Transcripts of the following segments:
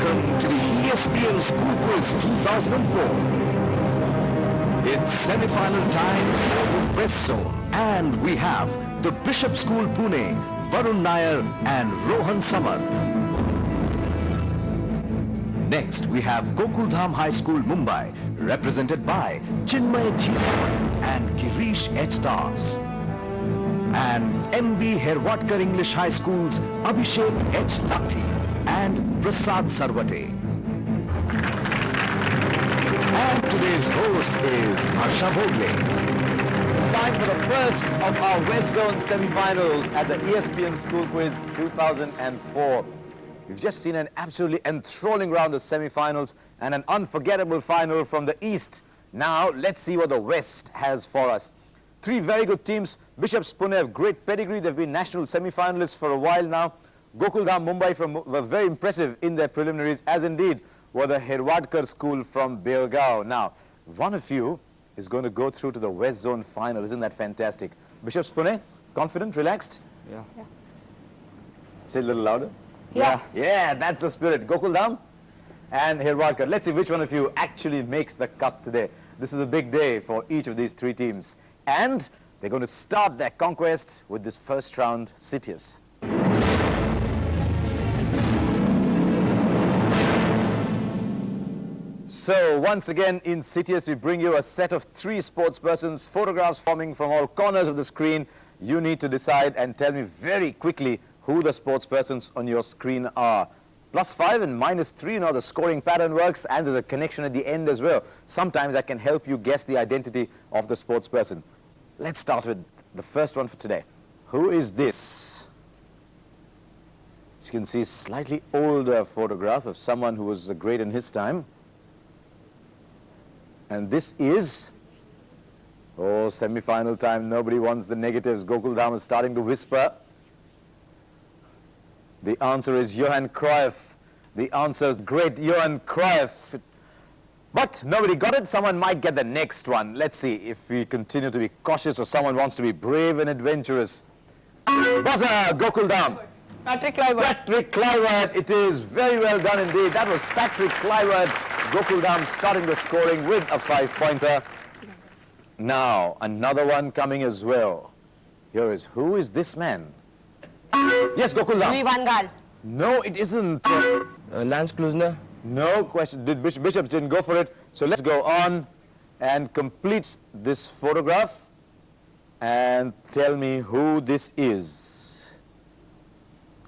welcome to the ESPN School Quiz 2004. It's semi-final time for the West Zone, and we have the Bishop School Pune, Varun Nair and Rohan Samarth. Next, we have Gokuldham High School, Mumbai, represented by Chinmay G. and Girish H. Das. And MB Herwatkar English High School's Abhishek H. Lathi and Prasad Sarvate. And today's host is Harsha Bhogle. It's time for the first of our West Zone semi-finals at the ESPN School Quiz 2004. We've just seen an absolutely enthralling round of semi-finals and an unforgettable final from the East. Now, let's see what the West has for us. Three very good teams. Bishops Pune have great pedigree. They've been national semi-finalists for a while now. Gokuldham Mumbai were very impressive in their preliminaries, as indeed were the Herwadkar School from Belgaum. Now, one of you is going to go through to the West Zone final. Isn't that fantastic? Bishops Pune, confident, relaxed? Yeah. Say it a little louder. Yeah. Yeah, that's the spirit. Gokuldham and Herwadkar. Let's see which one of you actually makes the cut today. This is a big day for each of these three teams. And they're going to start their conquest with this first round, Citius. So once again in Citius, we bring you a set of three sportspersons, photographs forming from all corners of the screen. You need to decide and tell me very quickly who the sportspersons on your screen are. +5 and -3, you know, the scoring pattern works, and there's a connection at the end as well. Sometimes I can help you guess the identity of the sportsperson. Let's start with the first one for today. Who is this? As you can see, slightly older photograph of someone who was great in his time. And this is, oh, semi-final time. Nobody wants the negatives. Gokuldham is starting to whisper. The answer is Johan Cruyff. The answer is great Johan Cruyff. But nobody got it. Someone might get the next one. Let's see if we continue to be cautious or someone wants to be brave and adventurous. Buzzer, Gokuldham. Patrick Kluivert. Patrick Kluivert. It is very well done indeed. That was Patrick Kluivert. Gokuldham starting the scoring with a 5-pointer. Now, another one coming as well. Here is, who is this man? Yes, Gokuldham. Louis van Gaal. No, it isn't. Lance Klusener. No question. Bishops didn't go for it. So let's go on and complete this photograph and tell me who this is.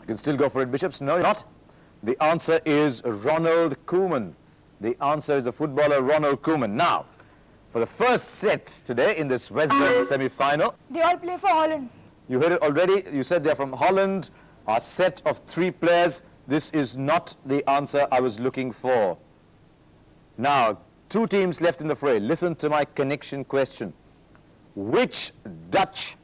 You can still go for it, Bishops. No, you're not. The answer is Ronald Koeman. The answer is the footballer Ronald Koeman. Now, for the first set today in this West Zone semi-final. They all play for Holland. You heard it already. You said they're from Holland. Our set of three players. This is not the answer I was looking for. Now, two teams left in the fray. Listen to my connection question. Which Dutch?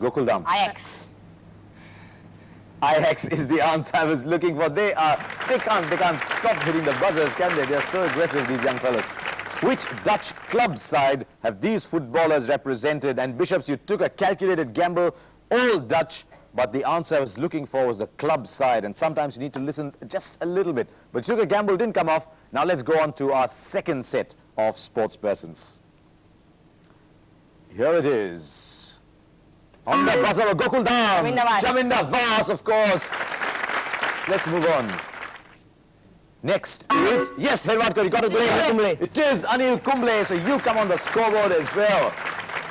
Gokuldham. Ajax. Ajax is the answer I was looking for. They can't stop hitting the buzzers, can they? They're so aggressive, these young fellas. Which Dutch club side have these footballers represented? And Bishops, you took a calculated gamble, all Dutch, but the answer I was looking for was the club side. And sometimes you need to listen just a little bit. But you took a gamble, didn't come off. Now let's go on to our second set of sportspersons. Here it is. On the buzzer of Gokuldham. Chaminda Vaas, of course. Let's move on. Next is, yes, Herwadkar, you got it. It is Anil Kumble, so you come on the scoreboard as well.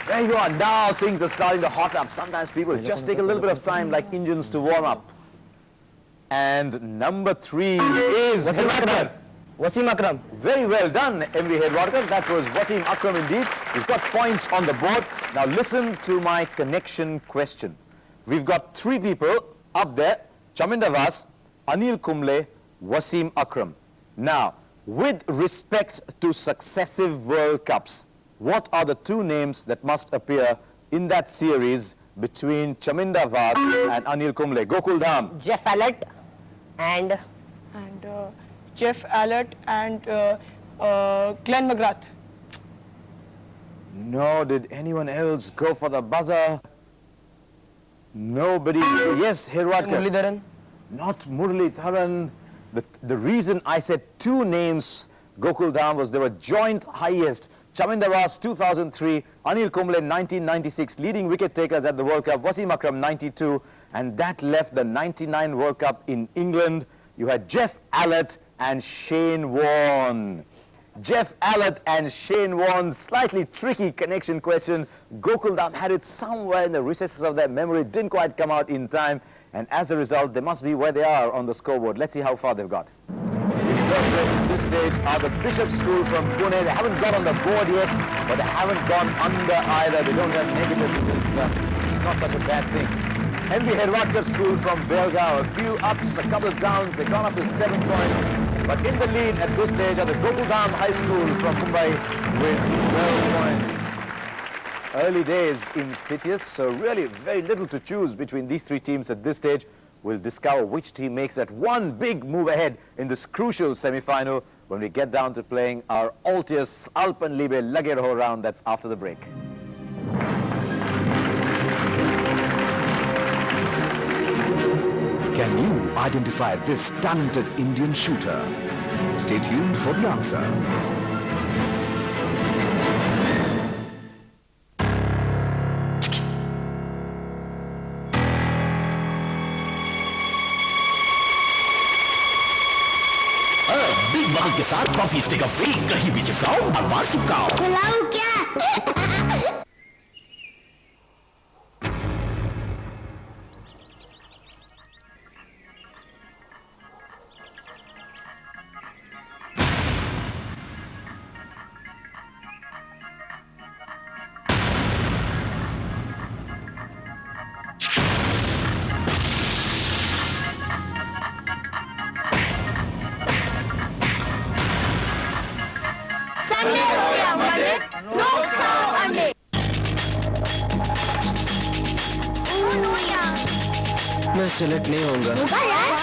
There you are. Now things are starting to hot up. Sometimes people just take a little bit of time, like engines, to warm up. And number 3 is Herwadkar. Wasim Akram. Very well done, MV Herwadkar. That was Wasim Akram indeed. We've got points on the board. Now listen to my connection question. We've got 3 people up there. Chaminda Vaas, Anil Kumble, Wasim Akram. Now, with respect to successive World Cups, what are the 2 names that must appear in that series between Chaminda Vaas and Anil Kumble? Gokuldham. Jeff Allett and Jeff Allett and Glenn McGrath. No, did anyone else go for the buzzer? Nobody. Yes, Herwadkar. Muralidharan. Not Muralitharan. The reason I said two names, Gokul Dham, was they were joint highest. Chaminda Ras 2003, Anil Kumble 1996, leading wicket takers at the World Cup, Wasim Akram 92, and that left the 99 World Cup in England. You had Jeff Allott and Shane Warne. Jeff Allott and Shane Warne, slightly tricky connection question. Gokul Dham had it somewhere in the recesses of their memory, didn't quite come out in time, and as a result, they must be where they are on the scoreboard. Let's see how far they've got. At this stage are the Bishop School from Pune. They haven't got on the board yet, but they haven't gone under either. They don't have negative, it's not such a bad thing. MB Herwadkar School from Belgaum, a few ups, a couple of downs. They've gone up to 7 points. But in the lead at this stage are the Gokul Dham High School from Mumbai with 12 points. Early days in CITIUS, so really very little to choose between these three teams at this stage. We'll discover which team makes that one big move ahead in this crucial semi-final when we get down to playing our Altius Alpenliebe Lage Raho round. That's after the break. Can you identify this talented Indian shooter? Stay tuned for the answer. Big bubble के साथ coffee stick free कहीं भी चिपकाओ और बाहर चिपकाओ। बुलाऊं क्या? Sunday हो या Monday, रोज खाओ अंडे। नो यार, मैं सिलेक्ट नहीं होऊंगा। होगा यार।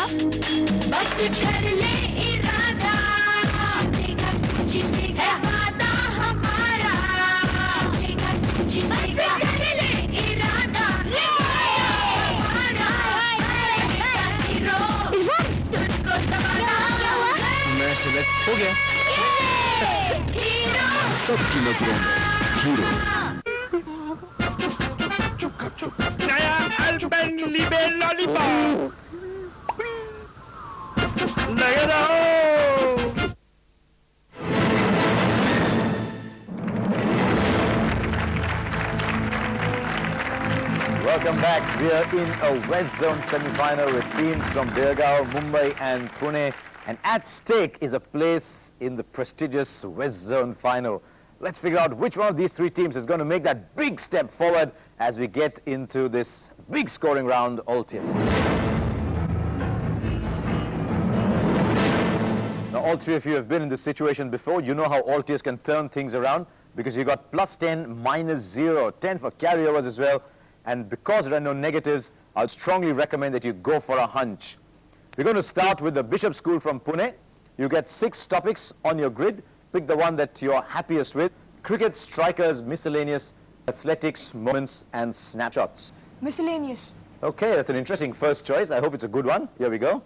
बस कर ले इरादा, जीतेगा वादा हमारा। जीतेगा बस कर ले इरादा, हमारा। तुझको दबाना। मैं सिलेक्ट हो गया। सबकी नजरों में हीरो। नया अल्पेनलीबे लॉलीपॉप लगे रहो। Welcome back. We are in a West Zone semi-final with teams from Belgaum, Mumbai and Pune. And at stake is a place in the prestigious West Zone final. Let's figure out which one of these three teams is going to make that big step forward as we get into this big scoring round, Altius. Now, all three of you have been in this situation before. You know how Altius can turn things around because you got +10, -0, 10 for carryovers as well. And because there are no negatives, I would strongly recommend that you go for a hunch. We're going to start with the Bishop School from Pune. You get 6 topics on your grid. Pick the one that you're happiest with. Cricket, strikers, miscellaneous, athletics, moments, and snapshots. Miscellaneous. Okay, that's an interesting first choice. I hope it's a good one. Here we go.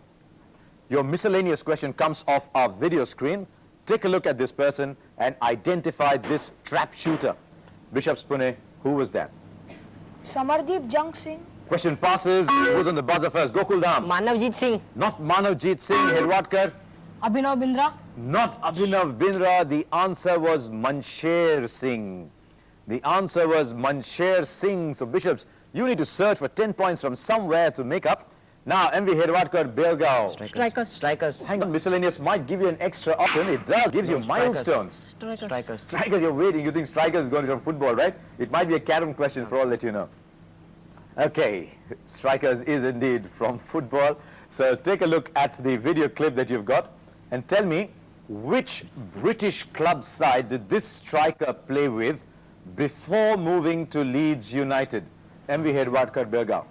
Your miscellaneous question comes off our video screen. Take a look at this person and identify this trap shooter. Bishop's Pune, who was that? Samardeep Jung Singh. Question passes. Who's on the buzzer first? Gokul Dham. Manavjit Singh. Not Manavjeet Singh. Herwadkar. Abhinav Bindra. Not Abhinav Bindra. The answer was Mansher Singh. The answer was Mansher Singh. So Bishops, you need to search for 10 points from somewhere to make up. Now, MV Herwadkar, Belgaum. Strikers। Hang on, miscellaneous might give you an extra option. It does. Gives you milestones. Strikers। Strikers, you're waiting. You think strikers is going to be from football, right? It might be a carom question for all that you know. Okay, strikers is indeed from football. So take a look at the video clip that you've got and tell me which British club side did this striker play with before moving to Leeds United? MV Herwadkar, Belgaum.